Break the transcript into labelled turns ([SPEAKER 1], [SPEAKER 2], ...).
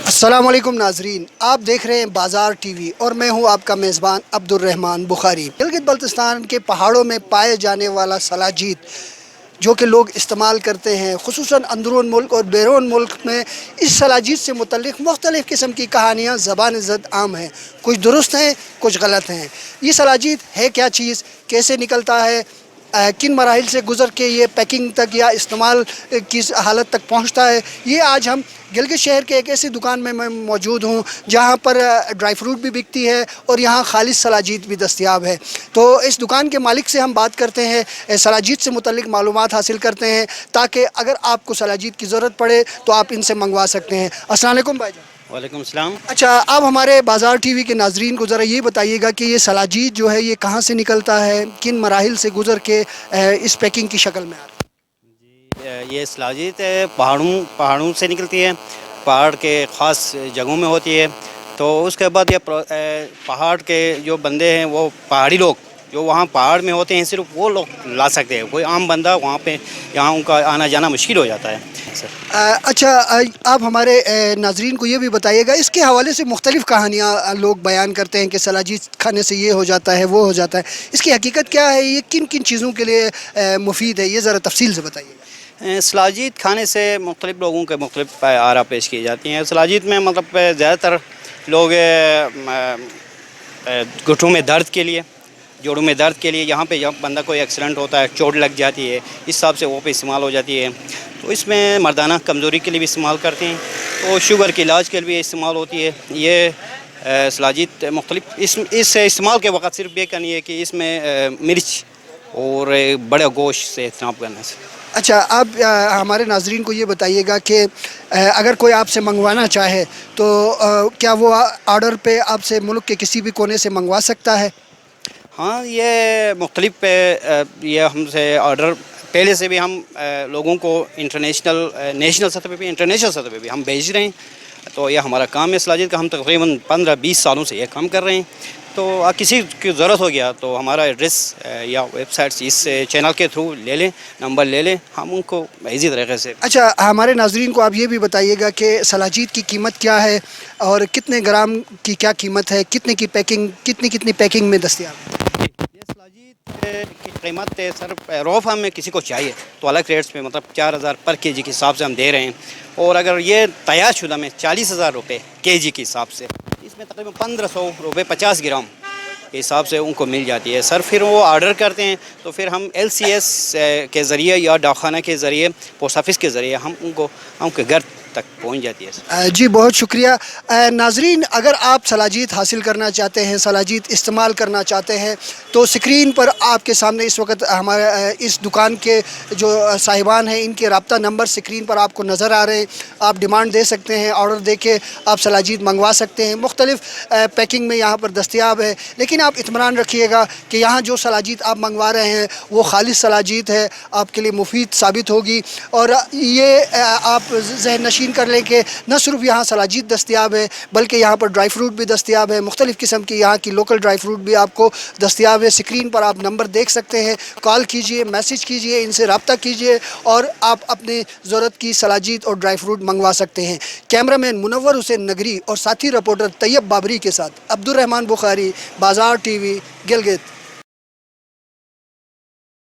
[SPEAKER 1] अस्सलाम वालेकुम नाजरीन, आप देख रहे हैं बाज़ार टीवी और मैं हूं आपका मेज़बान अब्दुर्रहमान बुखारी। गिलगित बल्तिस्तान के पहाड़ों में पाए जाने वाला सलाजीत जो कि लोग इस्तेमाल करते हैं, खुसूसन अंदरून मुल्क और बैरून मुल्क में इस सलाजीत से मुतल्लिक़ मुख्तलिफ़ किस्म की कहानियाँ ज़बान ज़द आम हैं। कुछ दुरुस्त हैं, कुछ गलत हैं। ये सलाजीत है क्या चीज़, कैसे निकलता है, किन मराहिल से गुज़र के ये पैकिंग तक या इस्तेमाल की हालत तक पहुँचता है, ये आज हम गिलगित शहर के एक ऐसी दुकान में मैं मौजूद हूँ जहाँ पर ड्राई फ्रूट भी बिकती है और यहाँ खालिस सलाजीत भी दस्तयाब है। तो इस दुकान के मालिक से हम बात करते हैं, सलाजीत से मुतल्लिक़ मालूमात हासिल करते हैं ताकि अगर आपको सलाजीत की ज़रूरत पड़े तो आप इनसे मंगवा सकते हैं। अस्सलाम वालेकुम भाईजान।
[SPEAKER 2] वालेकुम सलाम।
[SPEAKER 1] अच्छा, आप हमारे बाज़ार टीवी के नाजरीन को ज़रा ये बताइएगा कि ये सलाजीत जो है ये कहाँ से निकलता है, किन मराहिल से गुज़र के इस पैकिंग की शक्ल में आता है?
[SPEAKER 2] ये सलाजीत पहाड़ों से निकलती है, पहाड़ के ख़ास जगहों में होती है। तो उसके बाद ये पहाड़ के जो बंदे हैं, वो पहाड़ी लोग जो वहाँ पहाड़ में होते हैं, सिर्फ वो लोग ला सकते हैं। कोई आम बंदा वहाँ पे यहाँ उनका आना जाना मुश्किल हो जाता है सर।
[SPEAKER 1] अच्छा, आप हमारे नाजरीन को ये भी बताइएगा, इसके हवाले से मुख्तलिफ़ कहानियाँ लोग बयान करते हैं कि सलाजीत खाने से ये हो जाता है, वो हो जाता है। इसकी हकीकत क्या है, ये किन किन चीज़ों के लिए मुफीद है, ये ज़रा तफसील से बताइएगा।
[SPEAKER 2] सलाजीत खाने से मुख्तलिफ़ लोगों के मुख्तलिफ़ आरा पेश की जाती हैं। सलाजीत में मतलब ज़्यादातर लोग घुटनों में दर्द के लिए, जोड़ों में दर्द के लिए, यहाँ पे जब बंदा कोई एक्सीडेंट होता है, चोट लग जाती है, इस हिसाब से वो पे इस्तेमाल हो जाती है। तो इसमें मर्दाना कमज़ोरी के लिए भी इस्तेमाल करते हैं, तो शुगर के इलाज के लिए इस्तेमाल होती है। ये सलाजीत मुख्तलिफ़ इस इस्तेमाल के वक़्त सिर्फ ये करनी है कि इसमें मिर्च और बड़े गोश्त से इस्तेमाल करने से।
[SPEAKER 1] अच्छा, आप हमारे नाजरीन को ये बताइएगा कि अगर कोई आपसे मंगवाना चाहे तो क्या वो ऑर्डर पे आपसे मुल्क के किसी भी कोने से मंगवा सकता है?
[SPEAKER 2] हाँ, ये मुख्तलिफ़ ये हमसे ऑर्डर पहले से भी हम लोगों को इंटरनेशनल नेशनल सतह पे भी, इंटरनेशनल सतह पे भी हम भेज रहे हैं। तो ये हमारा काम है सलाजीत का। हम तकरीबन 15-20 सालों से ये काम कर रहे हैं। तो किसी की ज़रूरत हो गया तो हमारा एड्रेस या वेबसाइट इस चैनल के थ्रू ले लें, नंबर ले लें, हम उनको इसी तरीके से।
[SPEAKER 1] अच्छा, हमारे नाजरीन को आप ये भी बताइएगा कि सलाजीत की कीमत क्या है और कितने ग्राम की क्या कीमत है, कितनी पैकिंग में दस्तयाब है?
[SPEAKER 2] ये सलाजीत की कीमत है सर, रॉ फार्म में किसी को चाहिए तो अलग रेट्स पे, मतलब 4000 पर केजी के हिसाब से हम दे रहे हैं। और अगर ये तैयार शुदा में 40,000 रुपये केजी के हिसाब से, इसमें तकरीबन 1500 रुपये 50 ग्राम के हिसाब से उनको मिल जाती है सर। फिर वो ऑर्डर करते हैं तो फिर हम LCS के ज़रिए या डाकखाना के ज़रिए, पोस्ट ऑफिस के ज़रिए हम उनके घर तक पहुंच जाती है।
[SPEAKER 1] जी, बहुत शुक्रिया। नाजरीन, अगर आप सलाजीत हासिल करना चाहते हैं, सलाजीत इस्तेमाल करना चाहते हैं तो स्क्रीन पर आपके सामने इस वक्त हमारे इस दुकान के जो साहिबान हैं, इनके रब्ता नंबर स्क्रीन पर आपको नज़र आ रहे हैं। आप डिमांड दे सकते हैं, ऑर्डर दे के आप सलाजीत मंगवा सकते हैं। मुख्तलिफ़ पैकिंग में यहाँ पर दस्तयाब है, लेकिन आप इत्मीनान रखिएगा कि यहाँ जो सलाजीत आप मंगवा रहे हैं वो खालिस सलाजीत है, आपके लिए मुफीद साबित होगी। और ये आप ज़हन नशीन कर लें कि न सिर्फ यहाँ सलाजीत दस्तयाब है बल्कि यहाँ पर ड्राई फ्रूट भी दस्तयाब है। मुख्तलिफ़ किस्म की यहाँ की लोकल ड्राई फ्रूट भी आपको दस्तयाब है। स्क्रीन पर आप नंबर देख सकते हैं, कॉल कीजिए, मैसेज कीजिए, इनसे रब्ता कीजिए और आप अपने ज़रूरत की सलाजीत और ड्राई फ्रूट मंगवा सकते हैं। कैमरामैन मुनव्वर हुसैन नगरी और साथी रिपोर्टर तैयब बाबरी के साथ अब्दुर्रहमान बुखारी, बाज़ार टीवी, गिलगित।